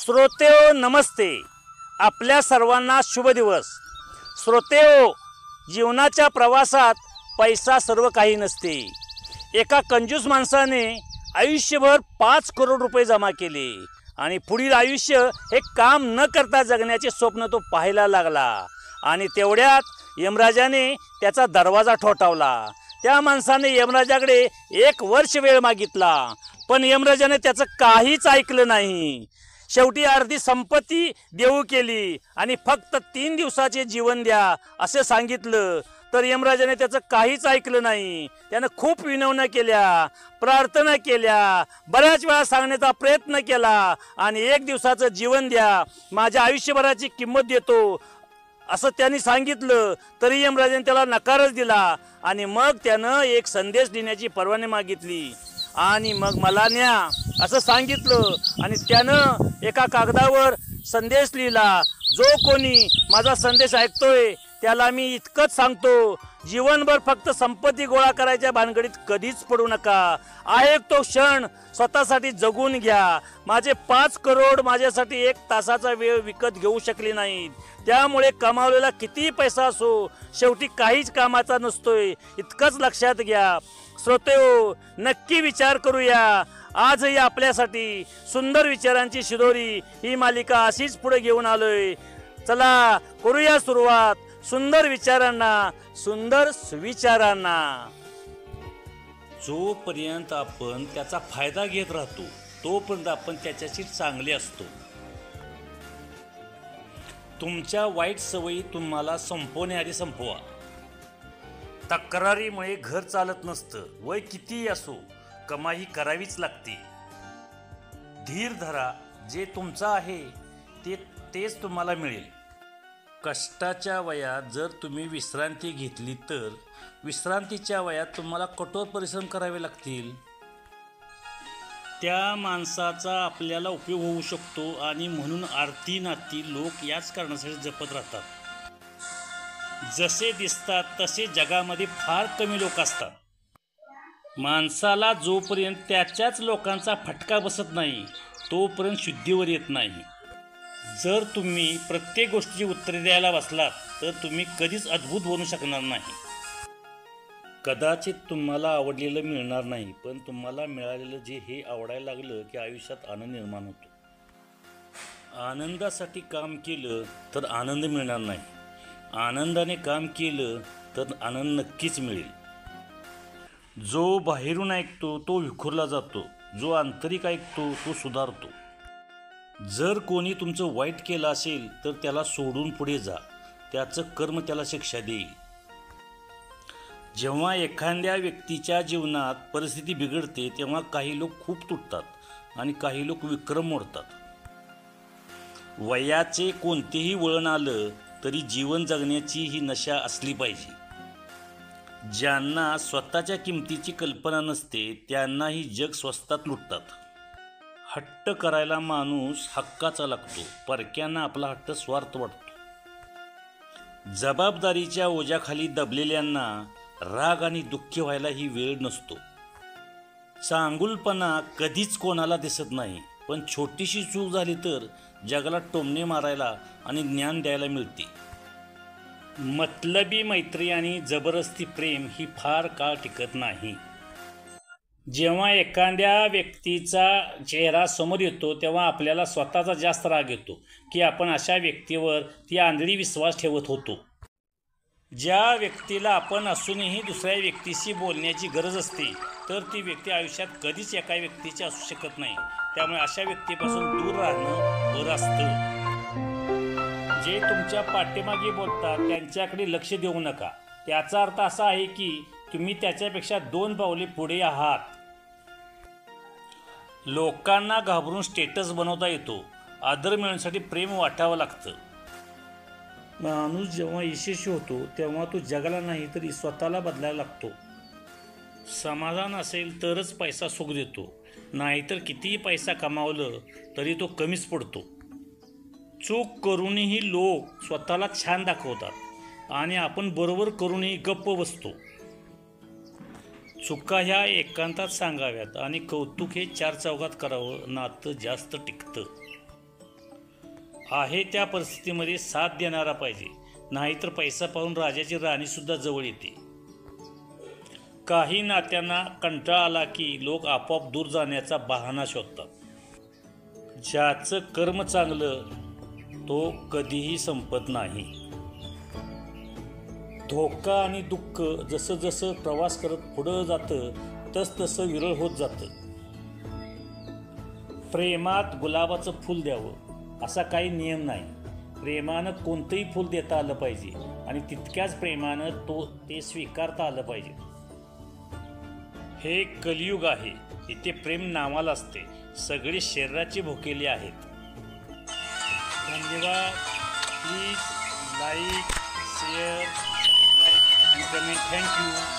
श्रोतेहो नमस्ते. आपल्या सर्वांना शुभ दिवस. श्रोतेहो, जीवनाच्या प्रवासात पैसा सर्व काही नसते. एका कंजूस माणसाने आयुष्यभर 5 करोड रुपये जमा केले आणि पुढील आयुष्य हे काम न करता जगण्याचे स्वप्न तो पाहायला लागला. आणि तेवढ्यात यमराजाने त्याचा दरवाजा ठोठावला. त्या माणसाने यमराजाकडे 1 वर्ष वेळ मागितला, पण यमराजाने त्याचं काहीच ऐकलं नाही. शेवटी अर्धी संपत्ती देऊ केली आणि फक्त 3 दिवसाचे जीवन द्या असे सांगितलं. तर यमराजाने त्याचं काहीच ऐकलं नाही. त्यानं खूप विनवण्या केल्या, प्रार्थना केल्या, बऱ्याच वेळा सांगण्याचा प्रयत्न केला आणि 1 दिवसाचं जीवन द्या, माझ्या आयुष्यभराची किंमत देतो असं त्यांनी सांगितलं. तरी यमराजाने त्याला नकारच दिला आणि मग त्यानं एक संदेश देण्याची परवानगी मागितली आणि मग मला न्या असं सांगितलं. आणि त्यानं एका कागदावर संदेश लिहिला. जो कोणी माझा संदेश ऐकतोय त्याला मी इतकंच सांगतो, जीवनभर फक्त संपत्ती गोळा करायच्या भानगडीत कधीच पडू नका. आहे तो क्षण स्वतःसाठी जगून घ्या. माझे 5 करोड माझ्यासाठी 1 तासाचा वेळ विकत घेऊ शकले नाहीत. त्यामुळे कमावलेला कितीही पैसा असो शेवटी काहीच कामाचा नसतोय, इतकंच लक्षात घ्या. श्रोतेहो, नक्की विचार करूया. आजही आपल्यासाठी सुंदर विचारांची शिदोरी ही मालिका अशीच पुढे घेऊन आलोय. चला करूया सुरुवात सुंदर विचारांना, सुंदर सुविचारांना. जोपर्यंत आपण त्याचा फायदा घेत राहतो तोपर्यंत आपण त्याच्याशी चांगले असतो. तुमच्या वाईट सवयी तुम्हाला संपवण्याआधी संपवा. तक्रारीमुळे घर चालत नसतं. वय कितीही असो कमाई करावीच लागते. धीर धरा. जे तुमचं आहे तेच तुम्हाला मिळेल. कष्टाच्या वयात जर तुम्ही विश्रांती घेतली तर विश्रांतीच्या वयात तुम्हाला कठोर परिश्रम करावे लागतील. त्या माणसाचा आपल्याला उपयोग होऊ शकतो आणि म्हणून आरती नाती लोक याच कारणासाठी जपत राहतात. जसे दिसतात तसे जगामध्ये फार कमी लोक असतात. माणसाला जोपर्यंत त्याच्याच लोकांचा फटका बसत नाही तोपर्यंत शुद्धीवर येत नाही. जर तुम्ही प्रत्येक गोष्टीची उत्तरे द्यायला बसलात तर तुम्ही कधीच अद्भुत बनू शकणार नाही. कदाचित तुम्हाला आवडलेलं मिळणार नाही, पण तुम्हाला मिळालेलं जे हे आवडायला लागलं की आयुष्यात आनंद निर्माण होतो. आनंदासाठी काम केलं तर आनंद मिळणार नाही. आनंदाने काम केलं तर आनंद नक्कीच मिळेल. जो बाहेरून ऐकतो तो विखुरला जातो. जो आंतरिक ऐकतो तो सुधारतो. जर कोणी तुमचं वाईट केलं असेल तर त्याला सोडून पुढे जा. त्याचं कर्म त्याला शिक्षा देईल. जेव्हा एखाद्या व्यक्तीच्या जीवनात परिस्थिती बिघडते तेव्हा काही लोक खूप तुटतात आणि काही लोक विक्रम मोडतात. वयाचे कोणतेही वळण आलं तरी जीवन जगण्याची ही नशा असली पाहिजे. ज्यांना स्वतःच्या किमतीची कल्पना नसते त्यांनाही जग स्वस्तात लुटतात. हट्ट करायला माणूस हक्काचा लागतो. परक्यांना आपला हट्ट स्वार्थ वाटतो. जबाबदारीच्या ओझ्याखाली दबलेल्यांना राग आणि दुःखी व्हायला ही वेळ नसतो. चांगुलपणा कधीच कोणाला दिसत नाही, पण छोटीशी चूक झाली तर जगाला टोमणे मारायला आणि ज्ञान द्यायला मिळते. मतलबी मैत्री आणि जबरदस्ती प्रेम ही फार काळ टिकत नाही. जेव्हा एखाद्या व्यक्तीचा चेहरा समोर येतो तेव्हा आपल्याला स्वतःचा जास्त राग येतो की आपण अशा व्यक्तीवर ती आंधळी विश्वास ठेवत होतो. ज्या व्यक्तीला आपण असूनही दुसऱ्या व्यक्तीशी बोलण्याची गरज असते तर ती व्यक्ती आयुष्यात कधीच एका व्यक्तीची असू शकत नाही. त्यामुळे अशा व्यक्तीपासून दूर राहणं बरं असतं. जे तुमच्या पाठीमागे बोलतात त्यांच्याकडे लक्ष देऊ नका. त्याचा अर्थ असा आहे की तुम्ही त्याच्यापेक्षा 2 पावले पुढे आहात. लोकांना घाबरून स्टेटस बनवता येतो. आदर मिळवण्यासाठी प्रेम वाटावं लागतं. माणूस जेव्हा यशस्वी होतो तेव्हा तो जगाला नाही तरी स्वतःला बदलायला लागतो. समाधान असेल तरच पैसा सुख देतो, नाहीतर कितीही पैसा कमावलं तरी तो कमीच पडतो. चूक करूनही लोक स्वतःला छान दाखवतात आणि आपण बरोबर करूनही गप्प बसतो. चुका ह्या एकांतात सांगाव्यात आणि कौतुक हे 4 चौघात करावं. नातं जास्त टिकतं. आहे त्या परिस्थितीमध्ये साथ देणारा पाहिजे, नाहीतर पैसा पाहून राजाची राणीसुद्धा जवळ येते. काही नात्यांना कंटाळा आला की लोक आपोआप दूर जाण्याचा बहाणा शोधतात. ज्याचं कर्म चांगलं तो कधीही संपत नाही. धोका आणि दुःख जसं जसं प्रवास करत पुढं जातं तसं विरळ होत जातं. प्रेमात गुलाबाचं फूल द्यावं असा काही नियम नाही. प्रेमानं कोणतंही फूल देता आलं पाहिजे आणि तितक्याच प्रेमानं ते स्वीकारता आलं पाहिजे. हे कलियुग आहे, इथे प्रेम नावाला असते. सगळे शरीराचे भुकेले आहेत. धन्यवाद. Please like, share, comment. Thank you.